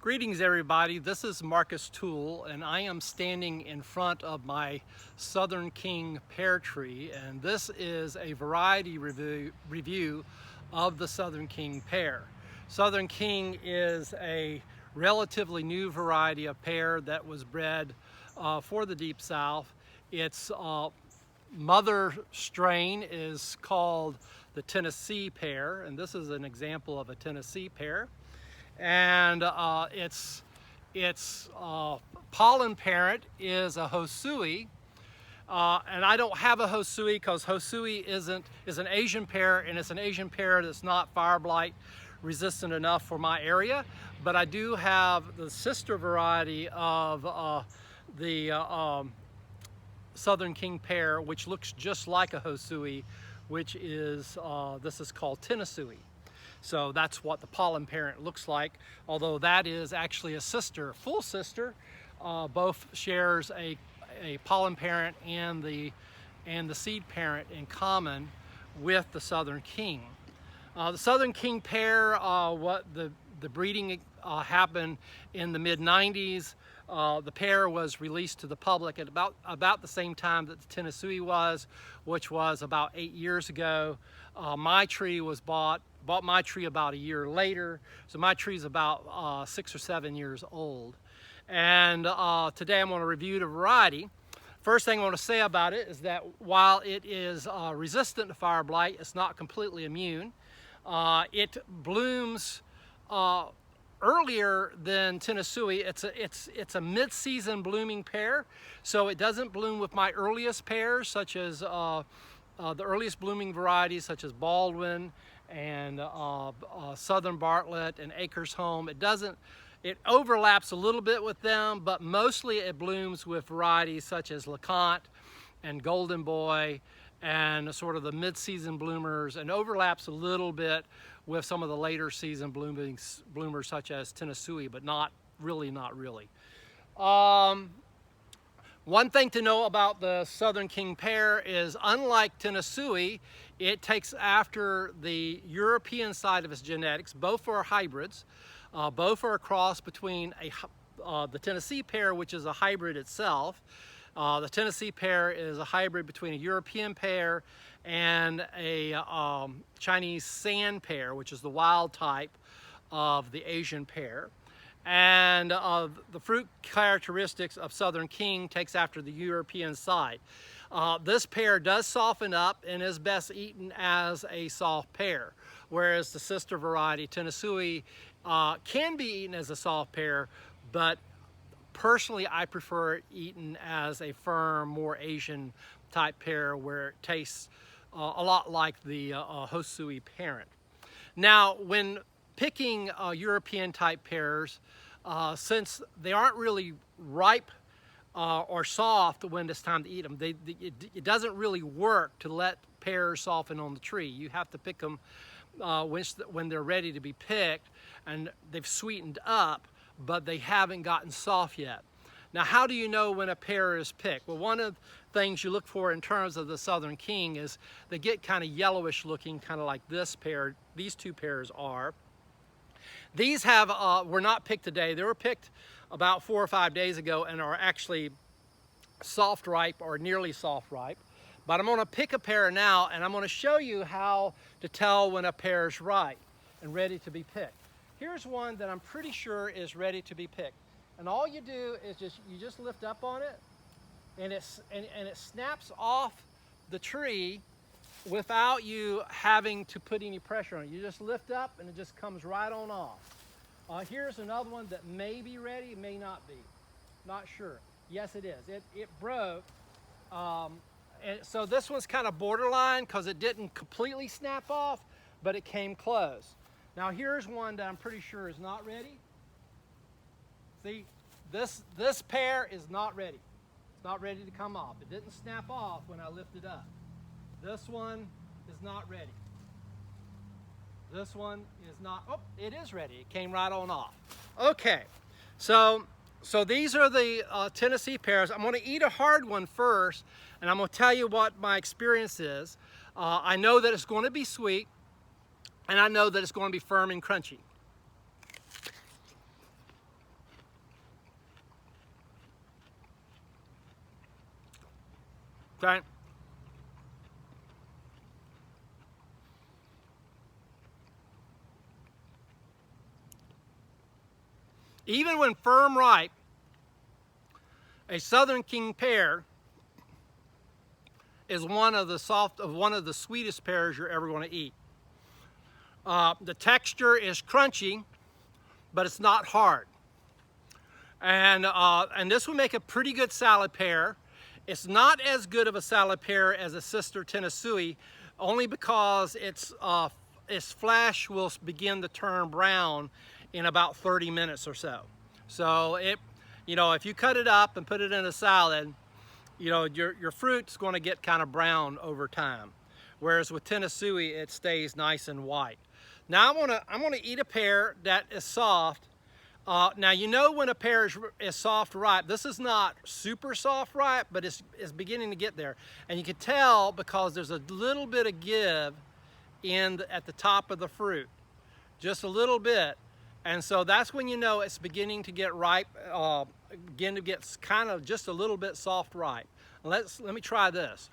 Greetings everybody, this is Marcus Toole and I am standing in front of my Southern King pear tree, and this is a variety review of the Southern King pear. Southern King is a relatively new variety of pear that was bred for the Deep South. Its mother strain is called the Tennosui pear, and this is an example of a Tennosui pear. And its pollen parent is a Hosui, and I don't have a Hosui because Hosui is an Asian pear, and it's an Asian pear that's not fire blight resistant enough for my area. But I do have the sister variety of the Southern King pear, which looks just like a Hosui, which is this is called Tennosui. So that's what the pollen parent looks like, although that is actually a sister, full sister. Both shares a pollen parent and the seed parent in common with the Southern King. The Southern King pear, what the breeding happened in the mid-90s. The pear was released to the public at about the same time that the Tennosui was, which was about 8 years ago. My tree was bought my tree about a year later, so my tree is about 6 or 7 years old. And today I'm going to review the variety. First thing I want to say about it is that while it is resistant to fire blight, it's not completely immune. It blooms earlier than Tennosui. It's a mid-season blooming pear, so it doesn't bloom with my earliest pears, such as the earliest blooming varieties such as Baldwin and Southern Bartlett and Acres Home. It overlaps a little bit with them, but mostly it blooms with varieties such as LeConte and Golden Boy and sort of the mid-season bloomers, and overlaps a little bit with some of the later season bloomers such as Tennosui, but not really. One thing to know about the Southern King pear is, unlike Tennosui, it takes after the European side of its genetics. Both are hybrids. Both are a cross between the Tennosui pear, which is a hybrid itself. The Tennosui pear is a hybrid between a European pear and a Chinese sand pear, which is the wild type of the Asian pear. And the fruit characteristics of Southern King takes after the European side. This pear does soften up and is best eaten as a soft pear, whereas the sister variety, Tennosui, can be eaten as a soft pear, but personally I prefer it eaten as a firm, more Asian type pear where it tastes a lot like the Hosui parent. Now, when picking European type pears, since they aren't really ripe or soft when it's time to eat them, it doesn't really work to let pears soften on the tree. You have to pick them when they're ready to be picked, and they've sweetened up, but they haven't gotten soft yet. Now, how do you know when a pear is picked? Well, one of the things you look for in terms of the Southern King is they get kind of yellowish looking, kind of like this pear. These two pears are. These were not picked today. They were picked about 4 or 5 days ago and are actually soft ripe or nearly soft ripe. But I'm going to pick a pear now, and I'm going to show you how to tell when a pear is ripe and ready to be picked. Here's one that I'm pretty sure is ready to be picked. And all you do is you just lift up on it, and it snaps off the tree without you having to put any pressure on it. You just lift up and it just comes right on off. Here's another one that may be ready, may not be. Not sure. Yes, it is. It broke. And so this one's kind of borderline because it didn't completely snap off, but it came close. Now here's one that I'm pretty sure is not ready. See, this pear is not ready. It's not ready to come off. It didn't snap off when I lifted up. This one is not ready. This one is not, oh, it is ready. It came right on off. Okay, so these are the Tennosui pears. I'm going to eat a hard one first, and I'm going to tell you what my experience is. I know that it's going to be sweet, and I know that it's going to be firm and crunchy. Okay. Even when firm ripe, a Southern King pear is one of the sweetest pears you're ever going to eat. The texture is crunchy, but it's not hard. And this would make a pretty good salad pear. It's not as good of a salad pear as a sister Tennosui, only because its flesh will begin to turn brown in about 30 minutes or so. So if you cut it up and put it in a salad, your fruit's going to get kind of brown over time. Whereas with Tennosui, it stays nice and white. Now I'm gonna eat a pear that is soft. Now when a pear is soft ripe. This is not super soft ripe, but it's beginning to get there. And you can tell because there's a little bit of give at the top of the fruit, just a little bit. And so that's when you know it's beginning to get ripe, begin to get kind of just a little bit soft ripe. Let me try this.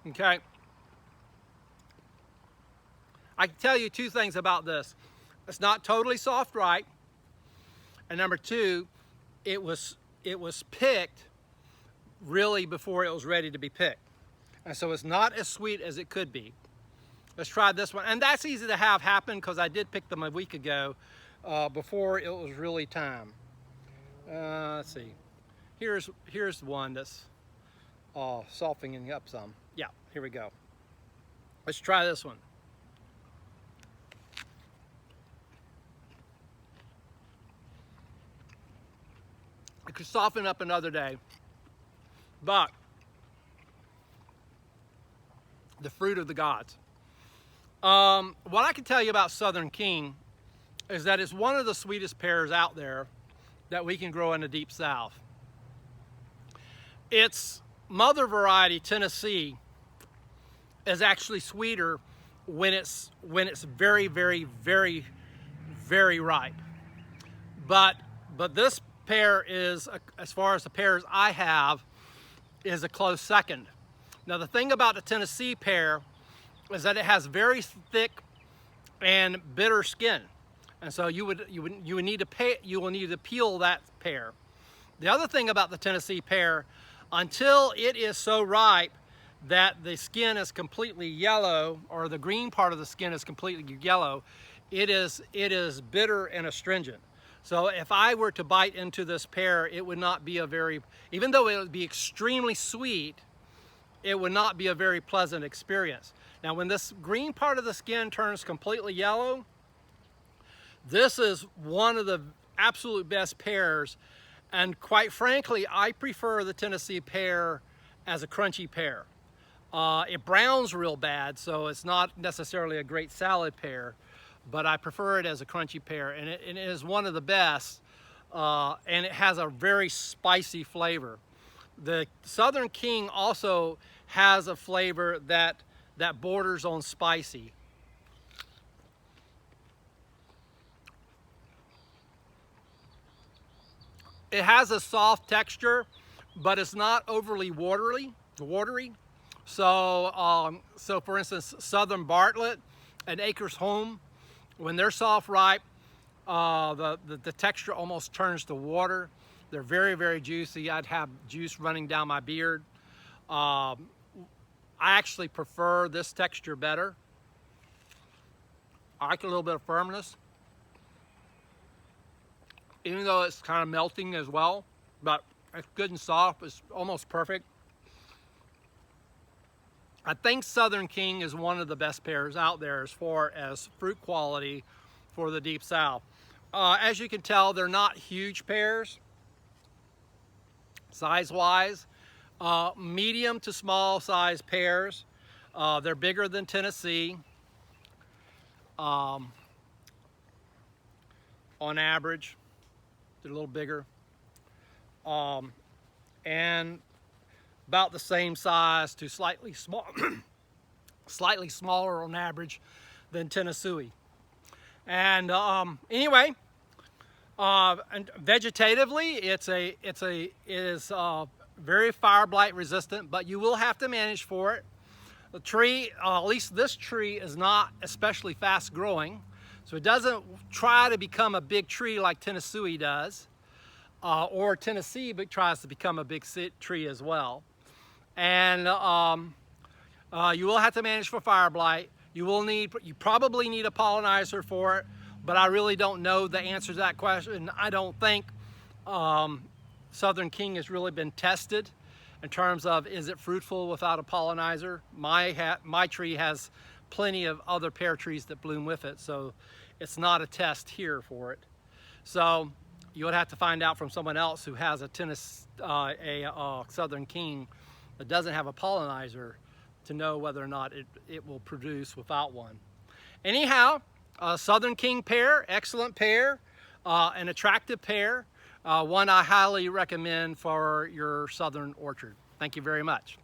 Okay. I can tell you two things about this. It's not totally soft ripe. And number two, it was picked really before it was ready to be picked. And so it's not as sweet as it could be. Let's try this one. And that's easy to have happen because I did pick them a week ago before it was really time. Let's see. Here's one that's softening up some. Yeah, here we go. Let's try this one. It could soften up another day, but the fruit of the gods. What I can tell you about Southern King is that it's one of the sweetest pears out there that we can grow in the Deep South. Its mother variety, Tennessee, is actually sweeter when it's very, very, very, very ripe. But this pear is, as far as the pears I have, is a close second. Now the thing about the Tennessee pear is that it has very thick and bitter skin, and so you will need to peel that pear. The other thing about the Tennessee pear, until it is so ripe that the skin is completely yellow, or the green part of the skin is completely yellow, it is bitter and astringent. So if I were to bite into this pear, it would not be even though it would be extremely sweet, it would not be a very pleasant experience. Now when this green part of the skin turns completely yellow, this is one of the absolute best pears. And quite frankly, I prefer the Tennessee pear as a crunchy pear. It browns real bad, so it's not necessarily a great salad pear, but I prefer it as a crunchy pear, and it is one of the best, and it has a very spicy flavor. The Southern King also has a flavor that borders on spicy. It has a soft texture, but it's not overly watery. So, for instance, Southern Bartlett and Acres Home, when they're soft ripe, the texture almost turns to water. They're very, very juicy. I'd have juice running down my beard. I actually prefer this texture better. I like a little bit of firmness, even though it's kind of melting as well, but it's good and soft. It's almost perfect. I think Southern King is one of the best pears out there as far as fruit quality for the Deep South. As you can tell, they're not huge pears, size-wise. Medium to small size pears. They're bigger than Tennessee on average. They're a little bigger, and about the same size to slightly smaller on average than Tennosui. And anyway, and vegetatively, it is very fire blight resistant, but you will have to manage for it. The tree, at least this tree, is not especially fast growing, so it doesn't try to become a big tree like Tennosui does, or Tennessee tries to become a big tree as well. And you will have to manage for fire blight. You probably need a pollinizer for it, but I really don't know the answer to that question. I don't think Southern King has really been tested in terms of, is it fruitful without a pollinizer? My tree has plenty of other pear trees that bloom with it, so it's not a test here for it. So you would have to find out from someone else who has a Southern King that doesn't have a pollinizer to know whether or not it will produce without one. Anyhow, Southern King pear, excellent pear, an attractive pear, one I highly recommend for your southern orchard. Thank you very much.